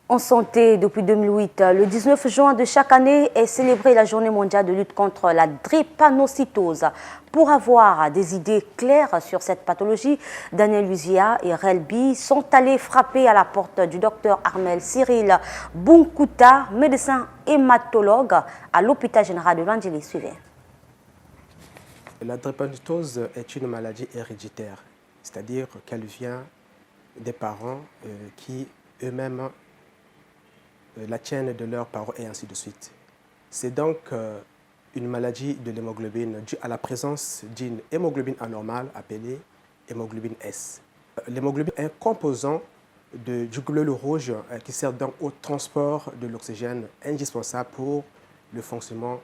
En santé, depuis 2008, le 19 juin de chaque année est célébrée la journée mondiale de lutte contre la drépanocytose. Pour avoir des idées claires sur cette pathologie, Daniel Luzia et Relbi sont allés frapper à la porte du docteur Armel Cyril Bunkouta, médecin hématologue à l'hôpital général de Luandjili. Suivez. La drépanocytose est une maladie héréditaire, c'est-à-dire qu'elle vient des parents qui eux-mêmes la tiennent de leurs parents et ainsi de suite. C'est donc une maladie de l'hémoglobine due à la présence d'une hémoglobine anormale appelée hémoglobine S. L'hémoglobine est un composant du globule rouge qui sert donc au transport de l'oxygène indispensable pour le fonctionnement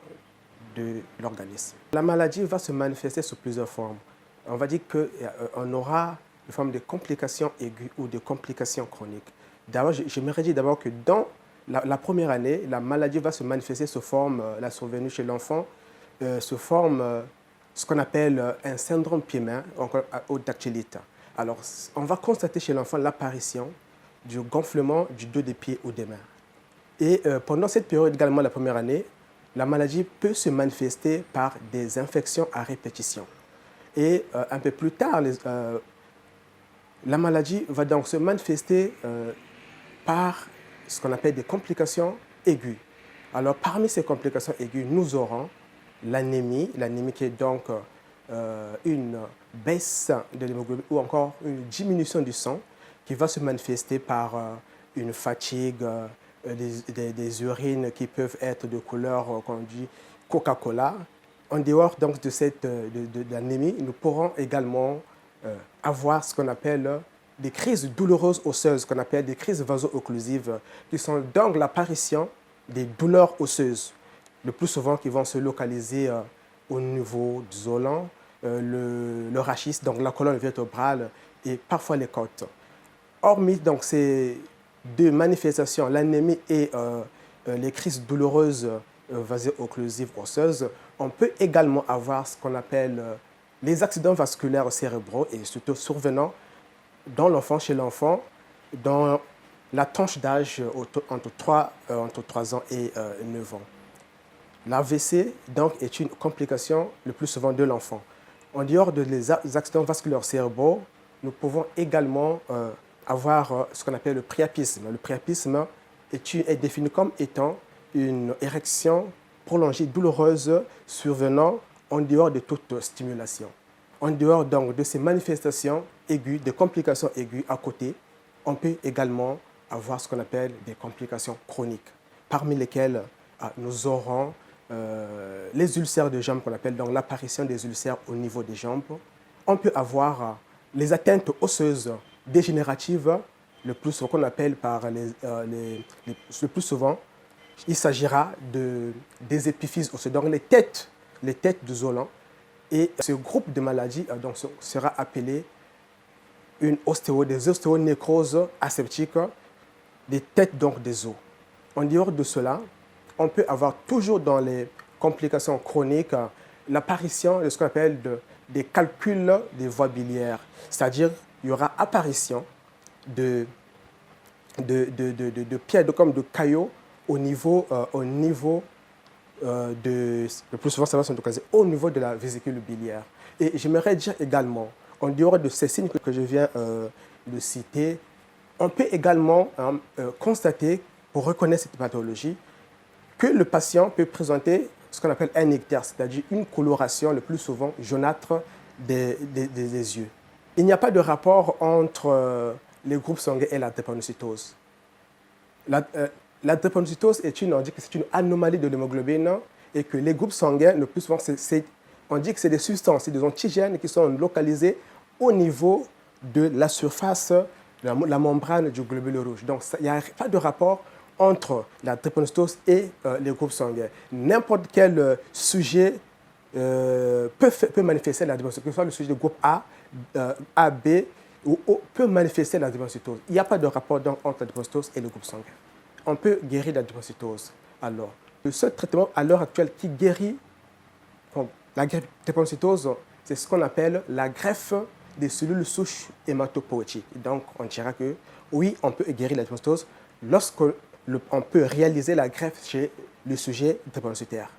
de l'organisme. La maladie va se manifester sous plusieurs formes. On va dire qu'on aura une forme de complications aiguës ou de complications chroniques. D'abord, j'aimerais dire d'abord que dans la première année, la maladie va se manifester sous forme, la survenue chez l'enfant, sous forme, ce qu'on appelle un syndrome pied-main ou dactylite. Alors, on va constater chez l'enfant l'apparition du gonflement du dos des pieds ou des mains. Et pendant cette période, également la première année, la maladie peut se manifester par des infections à répétition. Et un peu plus tard, la maladie va donc se manifester par ce qu'on appelle des complications aiguës. Alors, parmi ces complications aiguës, nous aurons l'anémie qui est donc une baisse de l'hémoglobine ou encore une diminution du sang qui va se manifester par une fatigue, des urines qui peuvent être de couleur qu'on dit Coca-Cola. En dehors donc de l'anémie, nous pourrons également avoir ce qu'on appelle des crises douloureuses osseuses, qu'on appelle des crises vaso-occlusives, qui sont donc l'apparition des douleurs osseuses, le plus souvent qui vont se localiser au niveau du zolan, le rachis, donc la colonne vertébrale et parfois les côtes. Hormis donc ces deux manifestations, l'anémie et les crises douloureuses vaso-occlusives osseuses, on peut également avoir ce qu'on appelle les accidents vasculaires cérébraux et surtout survenant dans l'enfant, chez l'enfant, dans la tranche d'âge entre 3 ans et 9 ans. L'AVC donc, est une complication le plus souvent de l'enfant. En dehors des accidents vasculaires cérébraux, nous pouvons également avoir ce qu'on appelle le priapisme. Le priapisme est défini comme étant une érection prolongée douloureuse survenant en dehors de toute stimulation. En dehors donc de ces manifestations aiguës, des complications aiguës à côté, on peut également avoir ce qu'on appelle des complications chroniques, parmi lesquelles nous aurons les ulcères de jambes, qu'on appelle donc l'apparition des ulcères au niveau des jambes. On peut avoir les atteintes osseuses dégénératives, le plus souvent qu'on appelle le plus souvent, il s'agira des épiphyses osseuses, donc les têtes du zolan. Et ce groupe de maladies donc, sera appelé des ostéonécroses aseptiques, des têtes donc des os. En dehors de cela, on peut avoir toujours dans les complications chroniques l'apparition de ce qu'on appelle des calculs des voies biliaires. C'est-à-dire il y aura apparition de pierres, comme de caillots au niveau le plus souvent, ça va se localiser au niveau de la vésicule biliaire. Et j'aimerais dire également, en dehors de ces signes que je viens de citer, on peut également constater, pour reconnaître cette pathologie, que le patient peut présenter ce qu'on appelle un ictère, c'est-à-dire une coloration le plus souvent jaunâtre des yeux. Il n'y a pas de rapport entre les groupes sanguins et la drépanocytose. La drépanocytose on dit que c'est une anomalie de l'hémoglobine et que les groupes sanguins, le plus souvent, on dit que c'est des substances, c'est des antigènes qui sont localisés au niveau de la surface, de la membrane du globule rouge. Donc, il n'y a pas de rapport entre la drépanocytose et les groupes sanguins. N'importe quel sujet peut manifester la drépanocytose, que ce soit le sujet du groupe A, B, ou O, peut manifester la drépanocytose. Il n'y a pas de rapport donc, entre la drépanocytose et le groupe sanguin. On peut guérir la drépanocytose. Alors, le seul traitement à l'heure actuelle qui guérit la drépanocytose, c'est ce qu'on appelle la greffe des cellules souches hématopoïétiques. Donc, on dira que oui, on peut guérir la drépanocytose lorsqu'on peut réaliser la greffe chez le sujet drépanocytaire.